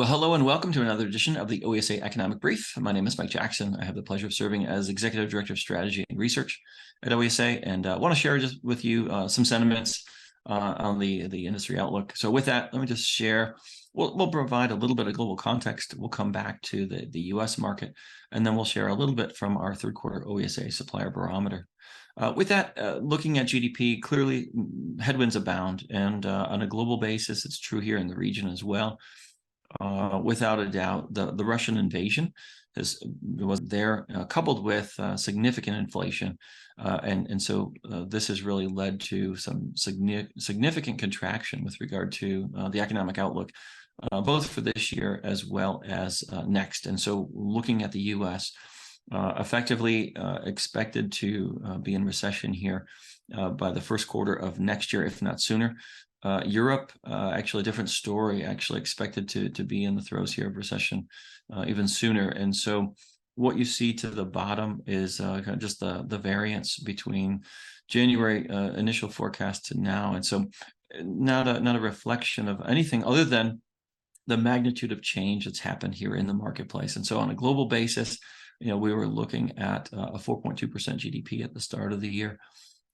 Well, hello and welcome to another edition of the OESA Economic Brief. My name is Mike Jackson. I have the pleasure of serving as Executive Director of Strategy and Research at OESA, and want to share just with you some sentiments on the industry outlook. So with that, let me just share. We'll provide a little bit of global context. We'll come back to the U.S. market, and then we'll share a little bit from our third quarter OESA Supplier Barometer. With that, looking at GDP, clearly headwinds abound, and on a global basis, it's true here in the region as well. Without a doubt, the Russian invasion was there, coupled with significant inflation, and so this has really led to some significant contraction with regard to the economic outlook, both for this year as well as next. And so, looking at the U.S., effectively expected to be in recession here by the first quarter of next year, if not sooner. Europe, actually a different story, actually expected to be in the throes here of recession even sooner. And so what you see to the bottom is kind of just the variance between January initial forecast to now. And so not a reflection of anything other than the magnitude of change that's happened here in the marketplace. And so on a global basis, we were looking at a 4.2% GDP at the start of the year.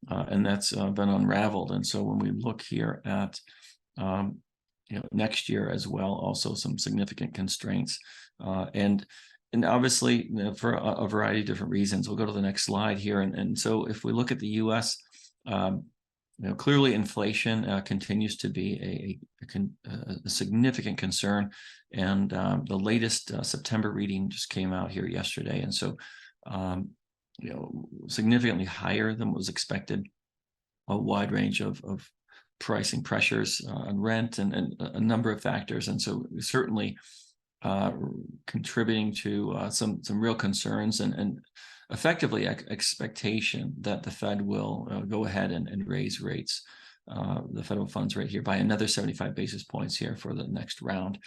And that's been unraveled. And so when we look here at next year as well, also some significant constraints, and obviously for a variety of different reasons. We'll go to the next slide here. And so if we look at the U.S., clearly inflation continues to be a significant concern. And the latest September reading just came out here yesterday. And so significantly higher than what was expected, a wide range of pricing pressures on rent and a number of factors. And so certainly contributing to some real concerns and effectively expectation that the Fed will go ahead and raise rates, the federal funds rate here by another 75 basis points here for the next round.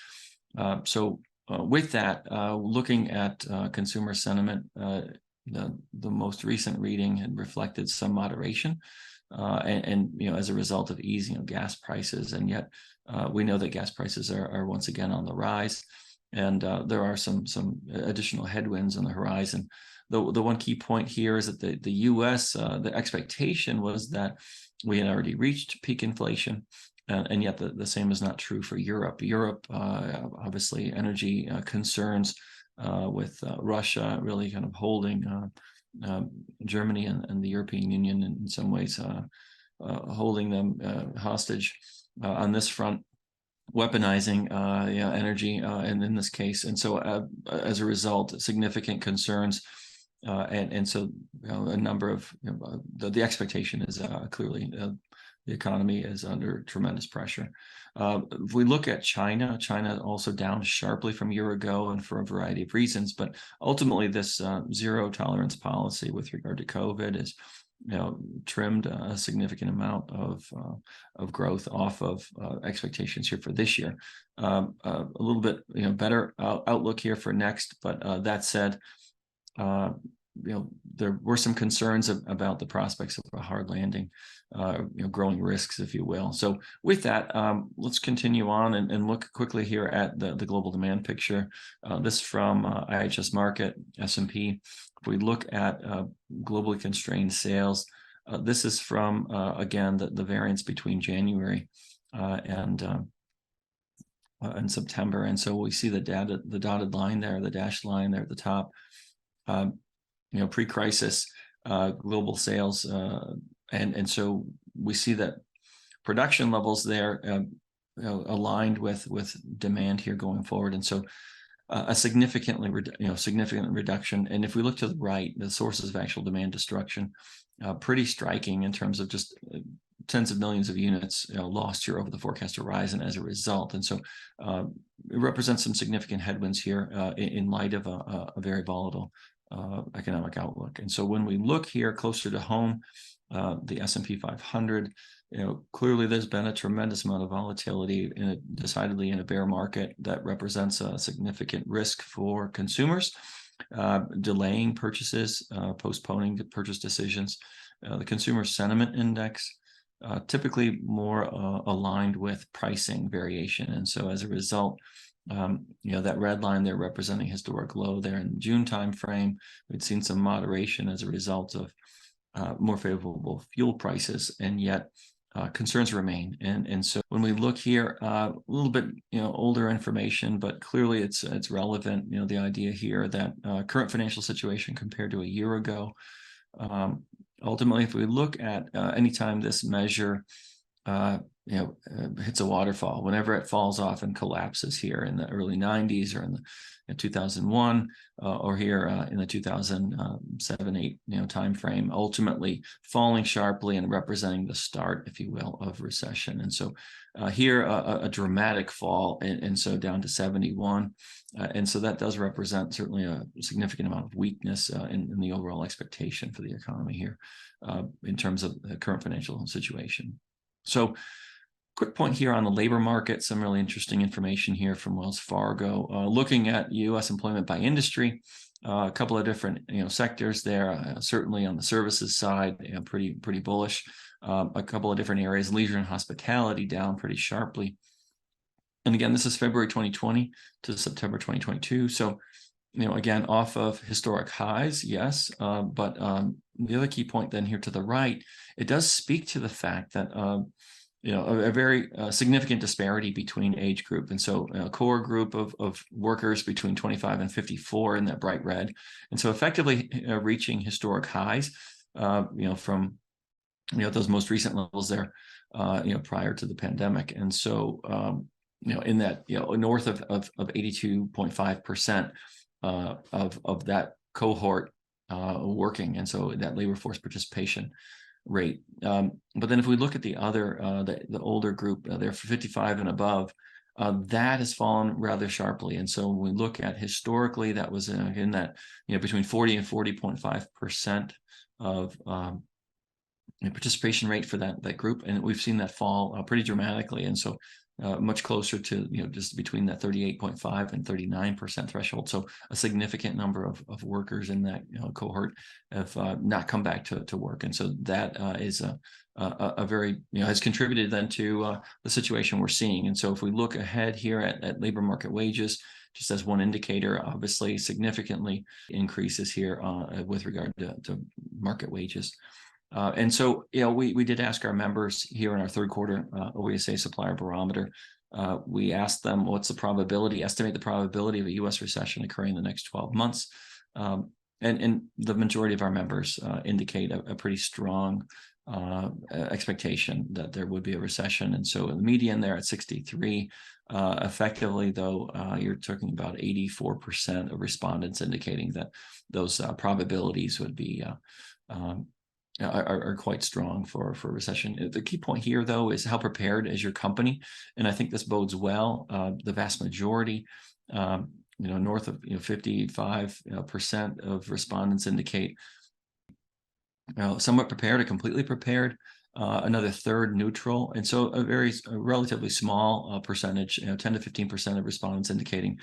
So with that, looking at consumer sentiment, the most recent reading had reflected some moderation, and as a result of easing of gas prices, and yet we know that gas prices are once again on the rise, and there are some additional headwinds on the horizon. The one key point here is that the U.S. The expectation was that we had already reached peak inflation, and yet the same is not true for Europe. Europe, obviously, energy concerns. With Russia really kind of holding Germany and the European Union in some ways, holding them hostage on this front, weaponizing energy, and in this case. And so as a result, significant concerns. And so a number of the expectation is clearly the economy is under tremendous pressure. If we look at China also down sharply from a year ago, and for a variety of reasons. But ultimately, this zero tolerance policy with regard to COVID is, trimmed a significant amount of growth off of expectations here for this year. A little bit better outlook here for next. But that said, there were some concerns about the prospects of a hard landing, growing risks, if you will. So with that, let's continue on and look quickly here at the global demand picture. This from IHS Markit, S&P. If we look at globally constrained sales, this is from, again, the variance between January and September. And so we see the dotted line there, the dashed line there at the top. Pre-crisis global sales, and so we see that production levels there aligned with demand here going forward, and so a significant reduction. And if we look to the right, the sources of actual demand destruction, pretty striking in terms of just tens of millions of units lost here over the forecast horizon as a result. And so it represents some significant headwinds here in light of a very volatile economic outlook. And so when we look here closer to home, the S&P 500, clearly there's been a tremendous amount of volatility decidedly in a bear market that represents a significant risk for consumers, delaying purchases, postponing purchase decisions. The consumer sentiment index typically more aligned with pricing variation. And so as a result, that red line there representing historic low there in the June timeframe, we'd seen some moderation as a result of more favorable fuel prices, and yet concerns remain. And so when we look here, a little bit older information, but clearly it's relevant. The idea here that current financial situation compared to a year ago. Ultimately, if we look at anytime this measure hits a waterfall, whenever it falls off and collapses here in the early 90s or in 2001 or here in the 2007-8 time frame, ultimately falling sharply and representing the start, if you will, of recession. And so here a dramatic fall, and so down to 71. And so that does represent certainly a significant amount of weakness in the overall expectation for the economy here in terms of the current financial situation. So quick point here on the labor market, some really interesting information here from Wells Fargo, looking at U.S. employment by industry, a couple of different sectors there, certainly on the services side, pretty bullish, a couple of different areas, leisure and hospitality down pretty sharply. And again, this is February 2020 to September 2022. So, again, off of historic highs, yes, but the other key point then here to the right, it does speak to the fact that a very significant disparity between age group. And so a core group of workers between 25 and 54 in that bright red. And so effectively reaching historic highs, from, those most recent levels there, prior to the pandemic. And so, in that, north of 82.5% of that cohort working. And so that labor force participation rate. But then if we look at the other, the older group, they're 55 and above, that has fallen rather sharply. And so when we look at historically, that was in that, between 40 and 40.5% of participation rate for that group. And we've seen that fall pretty dramatically. And so much closer to, just between that 38.5 and 39% threshold. So a significant number of workers in that cohort have not come back to work. And so that is a very, has contributed then to the situation we're seeing. And so if we look ahead here at labor market wages, just as one indicator, obviously significantly increases here with regard to market wages. And so, we did ask our members here in our third quarter OESA Supplier Barometer. We asked them, what's the probability, estimate the probability of a U.S. recession occurring in the next 12 months. And the majority of our members indicate a pretty strong expectation that there would be a recession. And so the median there at 63, effectively, though, you're talking about 84% of respondents indicating that those probabilities would be are quite strong for recession. The key point here, though, is how prepared is your company, and I think this bodes well. The vast majority, north of 55% of respondents indicate somewhat prepared or completely prepared. Another third neutral, and so a relatively small percentage, 10 to 15% of respondents indicating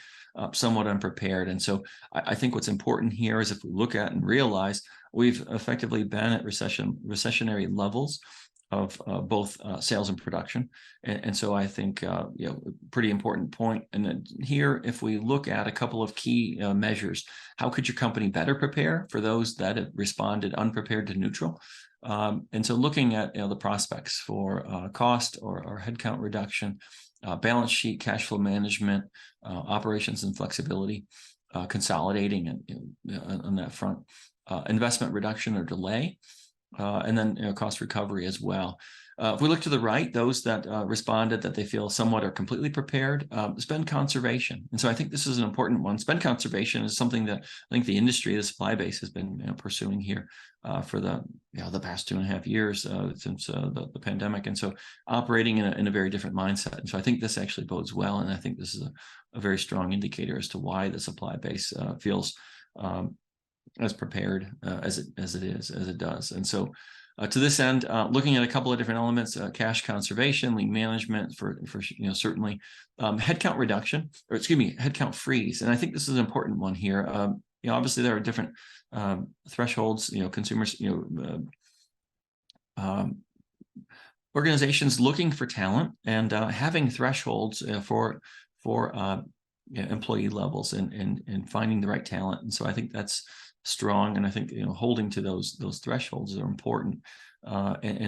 somewhat unprepared. And so I think what's important here is if we look at and realize we've effectively been at recessionary levels of both sales and production. And so I think, pretty important point. And then here, if we look at a couple of key measures, how could your company better prepare for those that have responded unprepared to neutral? And so looking at the prospects for cost or headcount reduction, balance sheet, cash flow management, operations and flexibility, consolidating on that front, investment reduction or delay, and then cost recovery as well. If we look to the right, those that responded that they feel somewhat or completely prepared, spend conservation. And so I think this is an important one. Spend conservation is something that I think the industry, the supply base, has been pursuing here for the past 2.5 years since the pandemic. And so operating in a very different mindset. And so I think this actually bodes well. And I think this is a very strong indicator as to why the supply base feels as prepared as it does. And so to this end, looking at a couple of different elements, cash conservation, lean management for certainly headcount reduction, or headcount freeze. And I think this is an important one here. Obviously there are different organizations looking for talent and having thresholds for employee levels and finding the right talent. And so I think that's strong, and I think holding to those thresholds are important.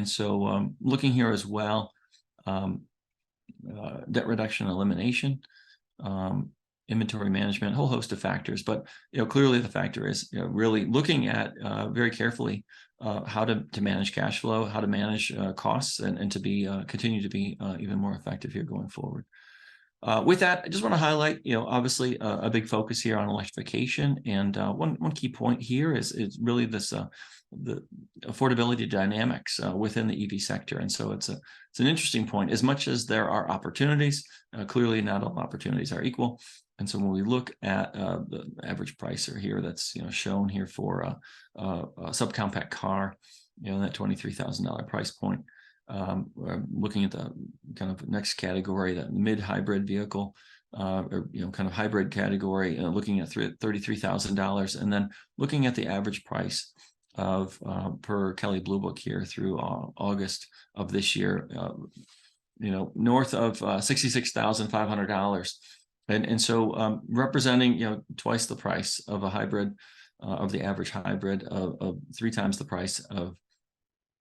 So looking here as well, debt reduction, elimination, inventory management, a whole host of factors. But clearly the factor is really looking at very carefully how to manage cash flow, how to manage costs, and to be continue to be even more effective here going forward. With that, I just want to highlight, obviously a big focus here on electrification, and one key point here is really this the affordability dynamics within the EV sector. And so it's an interesting point. As much as there are opportunities, clearly not all opportunities are equal. And so when we look at the average price here, that's shown here for a subcompact car, that $23,000 price point. We're looking at the kind of next category, that mid-hybrid vehicle, or kind of hybrid category, looking at $33,000, and then looking at the average price of per Kelley Blue Book here through August of this year, north of $66,500, and so representing twice the price of a hybrid, of the average hybrid, of 3 times the price of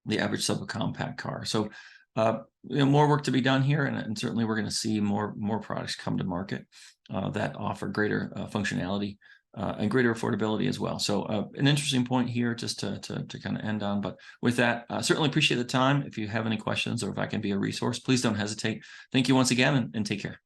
the average subcompact car. So more work to be done here, and certainly we're going to see more products come to market that offer greater functionality and greater affordability as well. So an interesting point here just to kind of end on. But with that, certainly appreciate the time. If you have any questions or if I can be a resource, please don't hesitate. Thank you once again, and take care.